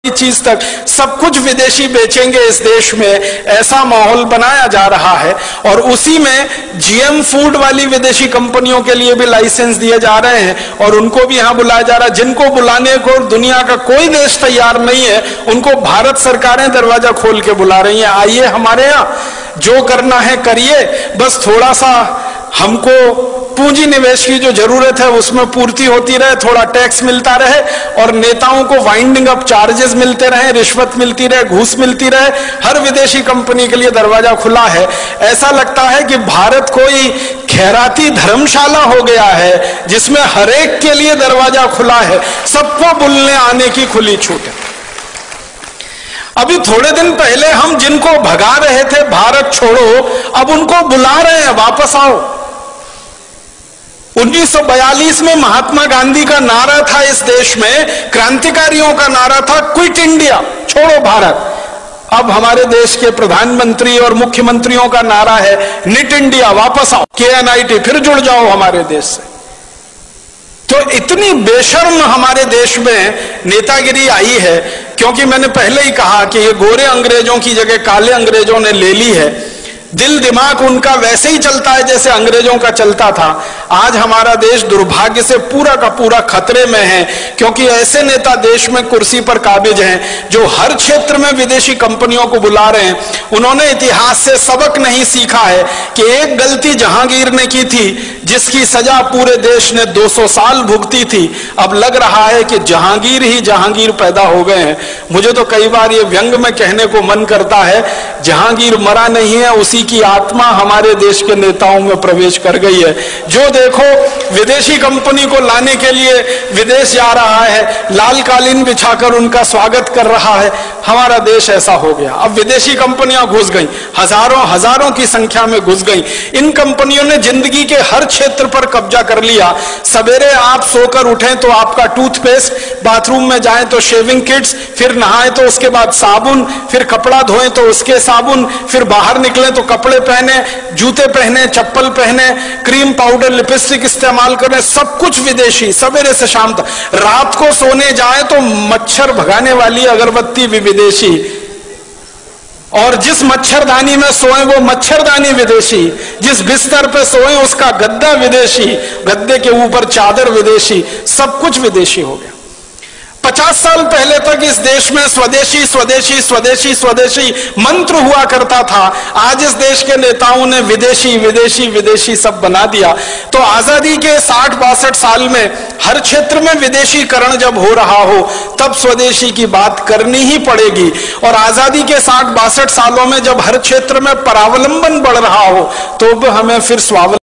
चीज तक सब कुछ विदेशी बेचेंगे इस देश में, ऐसा माहौल बनाया जा रहा है। और उसी में जीएम फूड वाली विदेशी कंपनियों के लिए भी लाइसेंस दिए जा रहे हैं और उनको भी यहां बुलाया जा रहा है। जिनको बुलाने को दुनिया का कोई देश तैयार नहीं है, उनको भारत सरकारें दरवाजा खोल के बुला रही हैं, आइए हमारे यहां, जो करना है करिए, बस थोड़ा सा हमको पूंजी निवेश की जो जरूरत है उसमें पूर्ति होती रहे, थोड़ा टैक्स मिलता रहे और नेताओं को वाइंडिंग अप चार्जेस मिलते रहे, रिश्वत मिलती रहे, घूस मिलती रहे। हर विदेशी कंपनी के लिए दरवाजा खुला है। ऐसा लगता है कि भारत कोई खैराती धर्मशाला हो गया है जिसमें हरेक के लिए दरवाजा खुला है, सबको बुलने आने की खुली छूट है। अभी थोड़े दिन पहले हम जिनको भगा रहे थे भारत छोड़ो, अब उनको बुला रहे हैं वापस आओ। 1942 में महात्मा गांधी का नारा था इस देश में, क्रांतिकारियों का नारा था क्विट इंडिया, छोड़ो भारत। अब हमारे देश के प्रधानमंत्री और मुख्यमंत्रियों का नारा है निट इंडिया, वापस आओ, KNIT, फिर जुड़ जाओ हमारे देश से। तो इतनी बेशर्म हमारे देश में नेतागिरी आई है, क्योंकि मैंने पहले ही कहा कि ये गोरे अंग्रेजों की जगह काले अंग्रेजों ने ले ली है। दिल दिमाग उनका वैसे ही चलता है जैसे अंग्रेजों का चलता था। आज हमारा देश दुर्भाग्य से पूरा का पूरा खतरे में है, क्योंकि ऐसे नेता देश में कुर्सी पर काबिज हैं जो हर क्षेत्र में विदेशी कंपनियों को बुला रहे हैं। उन्होंने इतिहास से सबक नहीं सीखा है कि एक गलती जहांगीर ने की थी जिसकी सजा पूरे देश ने 200 साल भुगती थी। अब लग रहा है कि जहांगीर ही जहांगीर पैदा हो गए हैं। मुझे तो कई बार ये व्यंग में कहने को मन करता है, जहांगीर मरा नहीं है, उसी की आत्मा हमारे देश के नेताओं में प्रवेश कर गई है। जो देखो विदेशी कंपनी को लाने के लिए विदेश जा रहा है, लाल कालीन बिछाकर उनका स्वागत कर रहा है। हमारा देश ऐसा हो गया। अब विदेशी कंपनियां घुस गई, हजारों हजारों की संख्या में घुस गई। इन कंपनियों ने जिंदगी के हर क्षेत्र पर कब्जा कर लिया। सवेरे आप सोकर उठें तो आपका टूथपेस्ट, बाथरूम में जाएं तो शेविंग किट्स, फिर नहाएं तो उसके बाद साबुन, फिर कपड़ा धोएं तो उसके साबुन, फिर बाहर निकलें तो कपड़े पहने, जूते पहने, चप्पल पहने, क्रीम पाउडर लिपस्टिक इस्तेमाल करें, सब कुछ विदेशी, सवेरे से शाम तक। रात को सोने जाए तो मच्छर भगाने वाली अगरबत्ती भी विदेशी, और जिस मच्छरदानी में सोए वो मच्छरदानी विदेशी, जिस बिस्तर पे सोए उसका गद्दा विदेशी, गद्दे के ऊपर चादर विदेशी, सब कुछ विदेशी हो गया। 50 साल पहले तक इस देश में स्वदेशी स्वदेशी स्वदेशी स्वदेशी मंत्र हुआ करता था। आज इस देश के नेताओं ने विदेशी विदेशी विदेशी सब बना दिया। तो आजादी के 60-62 साल में हर क्षेत्र में विदेशीकरण जब हो रहा हो, तब स्वदेशी की बात करनी ही पड़ेगी। और आजादी के 60-62 सालों में जब हर क्षेत्र में परावलंबन बढ़ रहा हो, तो हमें फिर स्वावलंबन